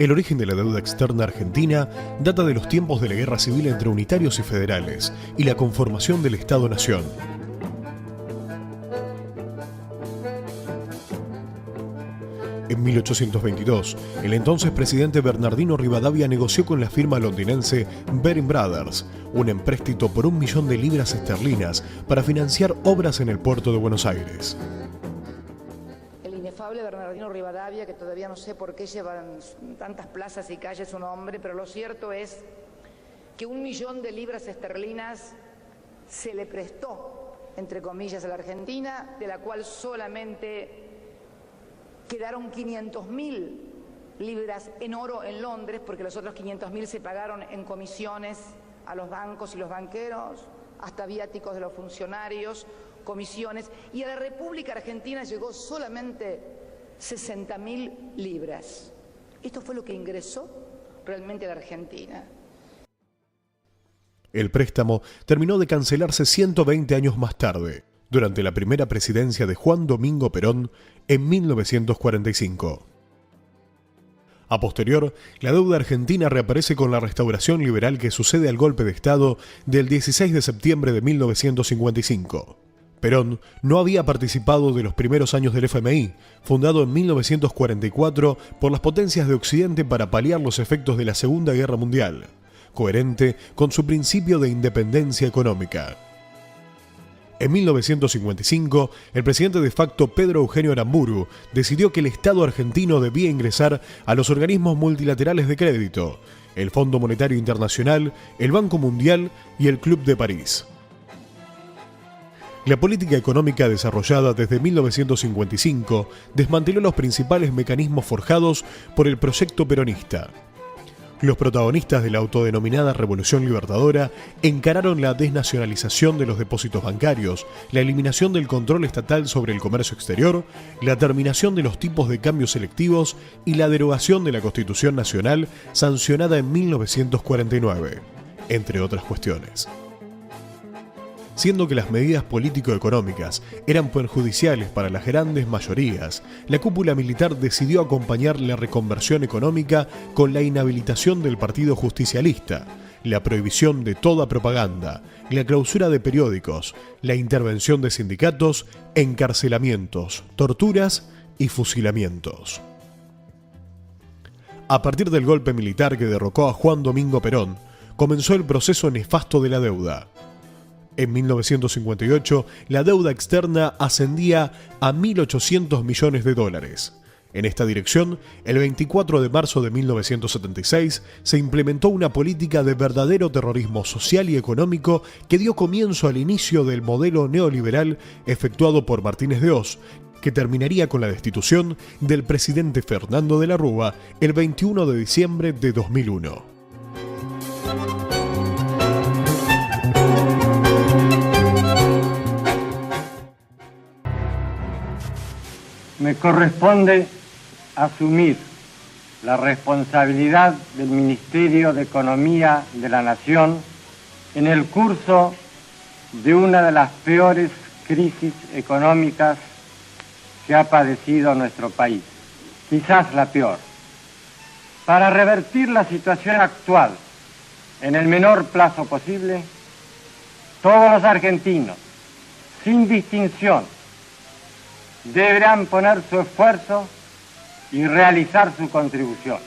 El origen de la deuda externa argentina data de los tiempos de la guerra civil entre unitarios y federales y la conformación del Estado-Nación. En 1822, el entonces presidente Bernardino Rivadavia negoció con la firma londinense Baring Brothers un empréstito por 1 millón de libras esterlinas para financiar obras en el puerto de Buenos Aires. El inefable Bernardino Rivadavia, que todavía no sé por qué llevan tantas plazas y calles su nombre, pero lo cierto es que 1 millón de libras esterlinas se le prestó, entre comillas, a la Argentina, de la cual solamente quedaron 500.000 libras en oro en Londres, porque los otros 500.000 se pagaron en comisiones a los bancos y los banqueros, hasta viáticos de los funcionarios, comisiones, y a la República Argentina llegó solamente 60.000 libras. Esto fue lo que ingresó realmente a la Argentina. El préstamo terminó de cancelarse 120 años más tarde, durante la primera presidencia de Juan Domingo Perón en 1945. A posterior, la deuda argentina reaparece con la restauración liberal que sucede al golpe de Estado del 16 de septiembre de 1955. Perón no había participado de los primeros años del FMI, fundado en 1944 por las potencias de Occidente para paliar los efectos de la Segunda Guerra Mundial, coherente con su principio de independencia económica. En 1955, el presidente de facto Pedro Eugenio Aramburu decidió que el Estado argentino debía ingresar a los organismos multilaterales de crédito, el Fondo Monetario Internacional, el Banco Mundial y el Club de París. La política económica desarrollada desde 1955 desmanteló los principales mecanismos forjados por el proyecto peronista. Los protagonistas de la autodenominada Revolución Libertadora encararon la desnacionalización de los depósitos bancarios, la eliminación del control estatal sobre el comercio exterior, la terminación de los tipos de cambio selectivos y la derogación de la Constitución Nacional sancionada en 1949, entre otras cuestiones. Siendo que las medidas político-económicas eran perjudiciales para las grandes mayorías, la cúpula militar decidió acompañar la reconversión económica con la inhabilitación del Partido Justicialista, la prohibición de toda propaganda, la clausura de periódicos, la intervención de sindicatos, encarcelamientos, torturas y fusilamientos. A partir del golpe militar que derrocó a Juan Domingo Perón, comenzó el proceso nefasto de la deuda. En 1958, la deuda externa ascendía a 1.800 millones de dólares. En esta dirección, el 24 de marzo de 1976, se implementó una política de verdadero terrorismo social y económico que dio comienzo al inicio del modelo neoliberal efectuado por Martínez de Oz, que terminaría con la destitución del presidente Fernando de la Rúa el 21 de diciembre de 2001. Me corresponde asumir la responsabilidad del Ministerio de Economía de la Nación en el curso de una de las peores crisis económicas que ha padecido nuestro país, quizás la peor. Para revertir la situación actual en el menor plazo posible, todos los argentinos, sin distinción, deberán poner su esfuerzo y realizar su contribución.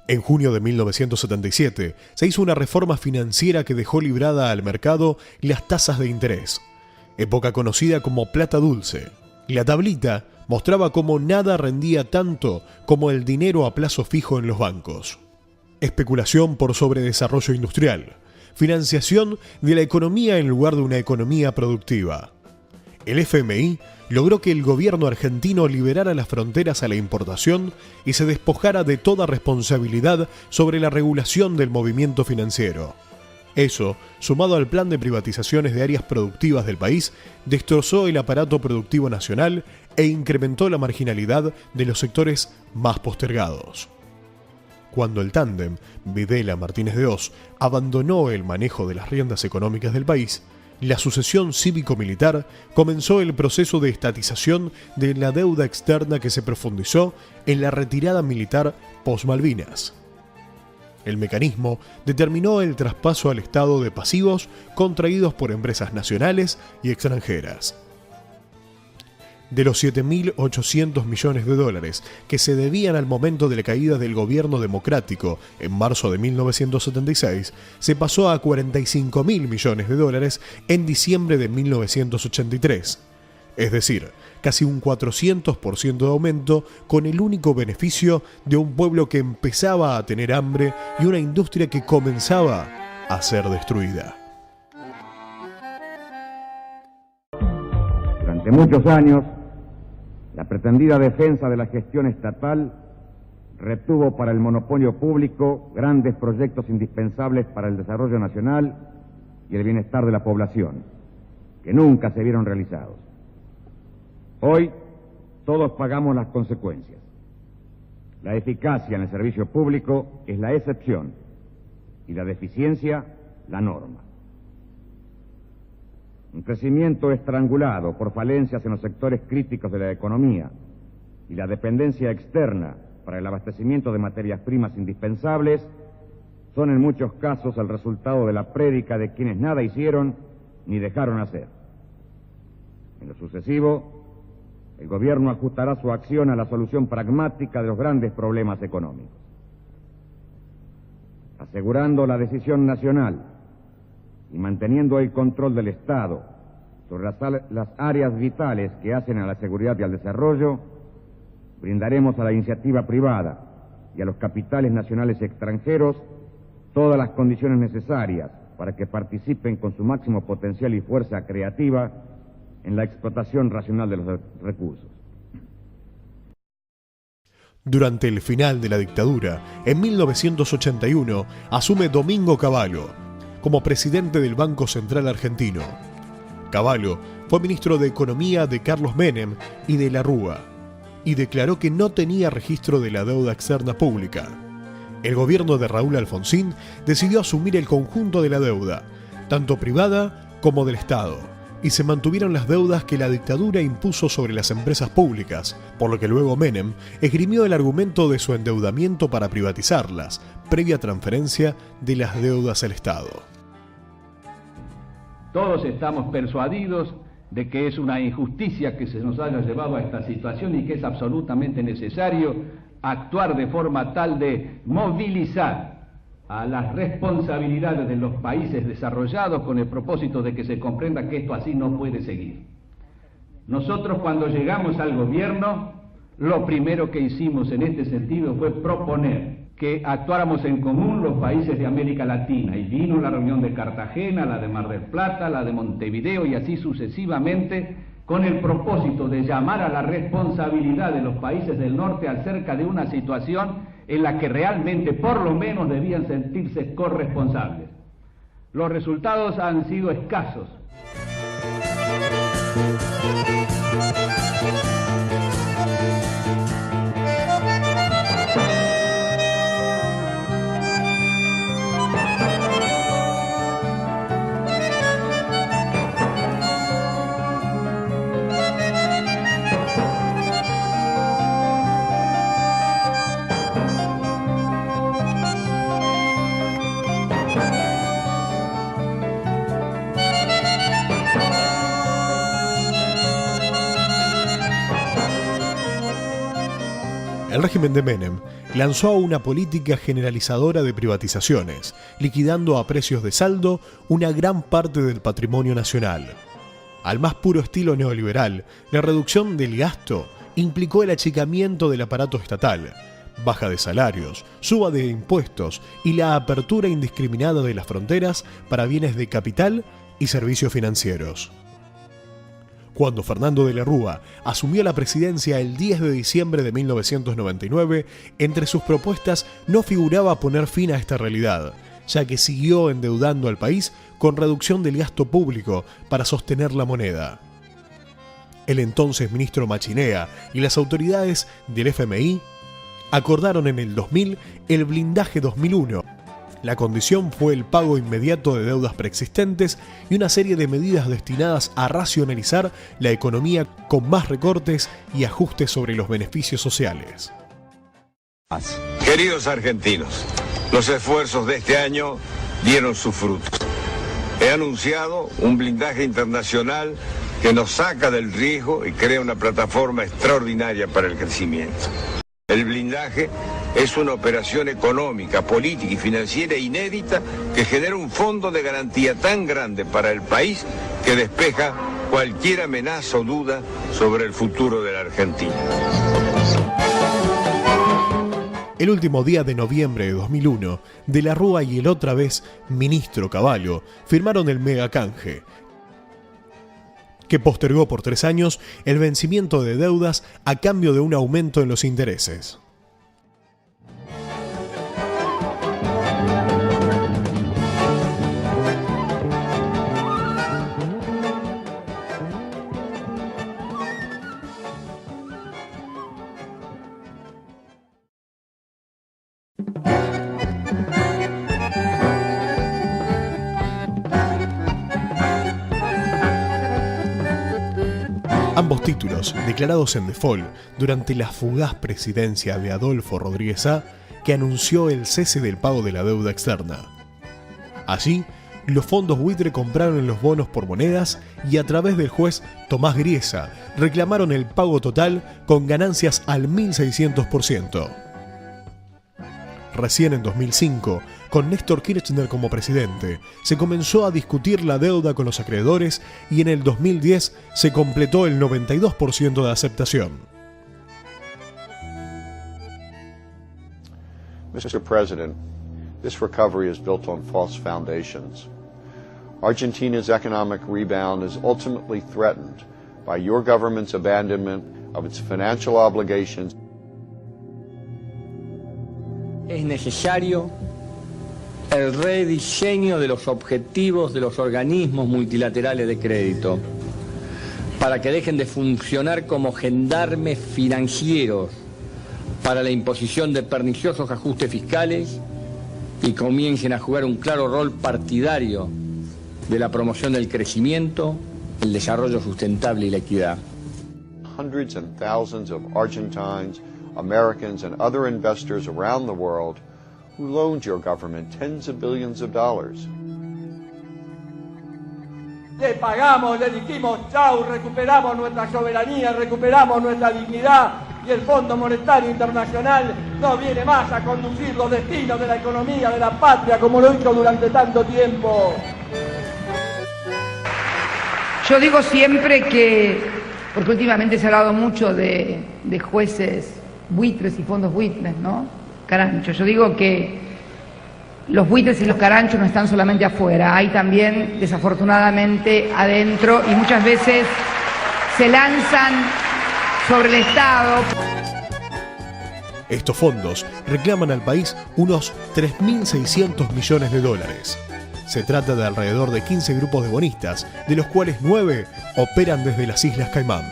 En junio de 1977 se hizo una reforma financiera que dejó librada al mercado las tasas de interés, época conocida como plata dulce. La tablita mostraba cómo nada rendía tanto como el dinero a plazo fijo en los bancos. Especulación por sobredesarrollo industrial, financiación de la economía en lugar de una economía productiva. El FMI logró que el gobierno argentino liberara las fronteras a la importación y se despojara de toda responsabilidad sobre la regulación del movimiento financiero. Eso, sumado al plan de privatizaciones de áreas productivas del país, destrozó el aparato productivo nacional e incrementó la marginalidad de los sectores más postergados. Cuando el tándem Videla-Martínez de Oz abandonó el manejo de las riendas económicas del país, la sucesión cívico-militar, comenzó el proceso de estatización de la deuda externa que se profundizó en la retirada militar post-Malvinas. El mecanismo determinó el traspaso al Estado de pasivos contraídos por empresas nacionales y extranjeras. De los 7.800 millones de dólares que se debían al momento de la caída del gobierno democrático en marzo de 1976, se pasó a 45.000 millones de dólares en diciembre de 1983. Es decir, casi un 400% de aumento, con el único beneficio de un pueblo que empezaba a tener hambre y una industria que comenzaba a ser destruida. Durante muchos años, la pretendida defensa de la gestión estatal retuvo para el monopolio público grandes proyectos indispensables para el desarrollo nacional y el bienestar de la población, que nunca se vieron realizados. Hoy, todos pagamos las consecuencias. La eficacia en el servicio público es la excepción y la deficiencia la norma. Un crecimiento estrangulado por falencias en los sectores críticos de la economía y la dependencia externa para el abastecimiento de materias primas indispensables son en muchos casos el resultado de la prédica de quienes nada hicieron ni dejaron hacer. En lo sucesivo, el gobierno ajustará su acción a la solución pragmática de los grandes problemas económicos, asegurando la decisión nacional y manteniendo el control del Estado sobre las áreas vitales que hacen a la seguridad y al desarrollo. Brindaremos a la iniciativa privada y a los capitales nacionales y extranjeros todas las condiciones necesarias para que participen con su máximo potencial y fuerza creativa en la explotación racional de los recursos. Durante el final de la dictadura, en 1981, asume Domingo Cavallo como presidente del Banco Central Argentino. Cavallo fue ministro de Economía de Carlos Menem y de la Rúa, y declaró que no tenía registro de la deuda externa pública. El gobierno de Raúl Alfonsín decidió asumir el conjunto de la deuda, tanto privada como del Estado, y se mantuvieron las deudas que la dictadura impuso sobre las empresas públicas, por lo que luego Menem esgrimió el argumento de su endeudamiento para privatizarlas, previa transferencia de las deudas al Estado. Todos estamos persuadidos de que es una injusticia que se nos haya llevado a esta situación y que es absolutamente necesario actuar de forma tal de movilizar a las responsabilidades de los países desarrollados con el propósito de que se comprenda que esto así no puede seguir. Nosotros, cuando llegamos al gobierno, lo primero que hicimos en este sentido fue proponer que actuáramos en común los países de América Latina, y vino la reunión de Cartagena, la de Mar del Plata, la de Montevideo y así sucesivamente, con el propósito de llamar a la responsabilidad de los países del norte acerca de una situación en la que realmente por lo menos debían sentirse corresponsables. Los resultados han sido escasos. El régimen de Menem lanzó una política generalizadora de privatizaciones, liquidando a precios de saldo una gran parte del patrimonio nacional. Al más puro estilo neoliberal, la reducción del gasto implicó el achicamiento del aparato estatal, baja de salarios, suba de impuestos y la apertura indiscriminada de las fronteras para bienes de capital y servicios financieros. Cuando Fernando de la Rúa asumió la presidencia el 10 de diciembre de 1999, entre sus propuestas no figuraba poner fin a esta realidad, ya que siguió endeudando al país con reducción del gasto público para sostener la moneda. El entonces ministro Machinea y las autoridades del FMI acordaron en el 2000 el blindaje 2001, La condición fue el pago inmediato de deudas preexistentes y una serie de medidas destinadas a racionalizar la economía con más recortes y ajustes sobre los beneficios sociales. Queridos argentinos, los esfuerzos de este año dieron sus frutos. He anunciado un blindaje internacional que nos saca del riesgo y crea una plataforma extraordinaria para el crecimiento. El blindaje es una operación económica, política y financiera inédita que genera un fondo de garantía tan grande para el país que despeja cualquier amenaza o duda sobre el futuro de la Argentina. El último día de noviembre de 2001, De la Rúa y el otra vez ministro Cavallo firmaron el megacanje, que postergó por 3 años el vencimiento de deudas a cambio de un aumento en los intereses. Ambos títulos, declarados en default durante la fugaz presidencia de Adolfo Rodríguez A, que anunció el cese del pago de la deuda externa. Allí, los fondos buitre compraron los bonos por monedas y a través del juez Tomás Griesa reclamaron el pago total con ganancias al 1600%. Recién en 2005, con Néstor Kirchner como presidente, se comenzó a discutir la deuda con los acreedores y en el 2010 se completó el 92% de aceptación. Mr. President, this recovery is built on false foundations. Argentina's economic rebound is ultimately threatened by your government's abandonment of its financial obligations. Es necesario el rediseño de los objetivos de los organismos multilaterales de crédito para que dejen de funcionar como gendarmes financieros para la imposición de perniciosos ajustes fiscales y comiencen a jugar un claro rol partidario de la promoción del crecimiento, el desarrollo sustentable y la equidad. Hundreds and thousands of Argentines, Americans and other investors around the world who loaned your government tens of billions of dollars. Le pagamos, le dijimos chau, recuperamos nuestra soberanía, recuperamos nuestra dignidad y el Fondo Monetario Internacional no viene más a conducir los destinos de la economía de la patria como lo hizo durante tanto tiempo. Yo digo siempre que, porque últimamente se ha hablado mucho de jueces buitres y fondos buitres, ¿no? Caranchos. Yo digo que los buitres y los caranchos no están solamente afuera, hay también, desafortunadamente, adentro y muchas veces se lanzan sobre el Estado. Estos fondos reclaman al país unos 3.600 millones de dólares. Se trata de alrededor de 15 grupos de bonistas, de los cuales 9 operan desde las Islas Caimán.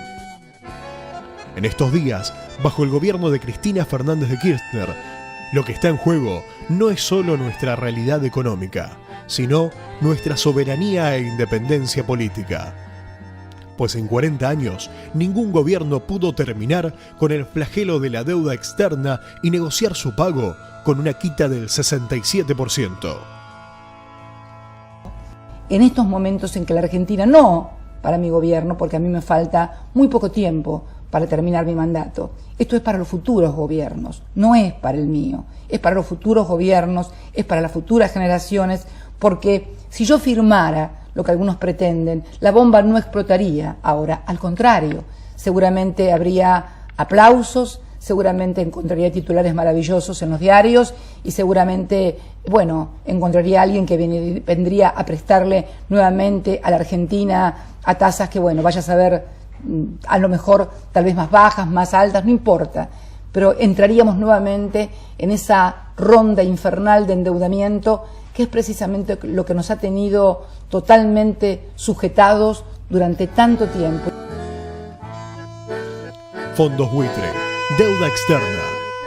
En estos días, bajo el gobierno de Cristina Fernández de Kirchner, lo que está en juego no es solo nuestra realidad económica, sino nuestra soberanía e independencia política. Pues en 40 años, ningún gobierno pudo terminar con el flagelo de la deuda externa y negociar su pago con una quita del 67%. En estos momentos en que la Argentina, no para mi gobierno, porque a mí me falta muy poco tiempo para terminar mi mandato. Esto es para los futuros gobiernos, no es para el mío, es para los futuros gobiernos, es para las futuras generaciones, porque si yo firmara lo que algunos pretenden, la bomba no explotaría ahora, al contrario, seguramente habría aplausos, seguramente encontraría titulares maravillosos en los diarios y seguramente, bueno, encontraría a alguien que vendría a prestarle nuevamente a la Argentina a tasas que, bueno, vaya a saber, a lo mejor tal vez más bajas, más altas, no importa, pero entraríamos nuevamente en esa ronda infernal de endeudamiento que es precisamente lo que nos ha tenido totalmente sujetados durante tanto tiempo. Fondos buitre, deuda externa,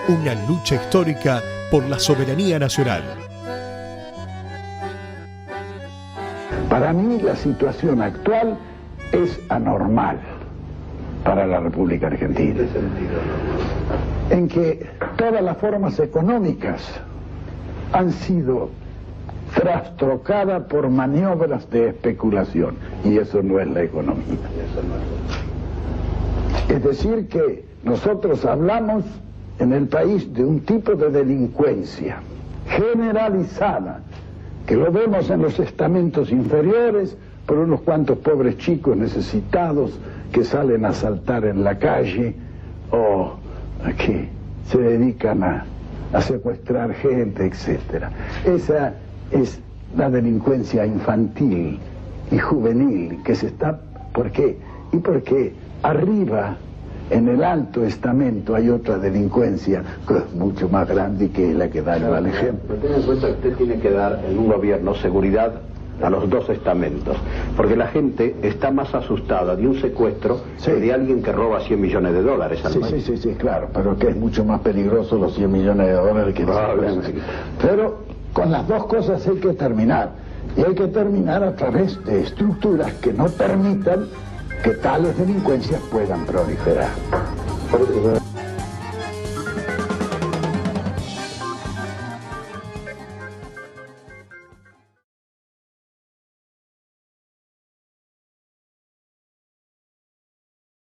una lucha histórica por la soberanía nacional. Para mí la situación actual es anormal para la República Argentina. ¿En qué sentido? En que todas las formas económicas han sido trastrocadas por maniobras de especulación, y eso no es la economía. Es decir que nosotros hablamos en el país de un tipo de delincuencia generalizada, que lo vemos en los estamentos inferiores, por unos cuantos pobres chicos necesitados que salen a saltar en la calle o que se dedican a secuestrar gente, etc. Esa es la delincuencia infantil y juvenil que se está... ¿Por qué? Y porque arriba, en el alto estamento, hay otra delincuencia que es mucho más grande que la que da el ejemplo. Tenga en cuenta que usted tiene que dar en un gobierno seguridad a los dos estamentos, porque la gente está más asustada de un secuestro que de alguien que roba 100 millones de dólares al mes. Sí, claro, pero que es mucho más peligroso los 100 millones de dólares que Pero con las dos cosas hay que terminar, y hay que terminar a través de estructuras que no permitan que tales delincuencias puedan proliferar.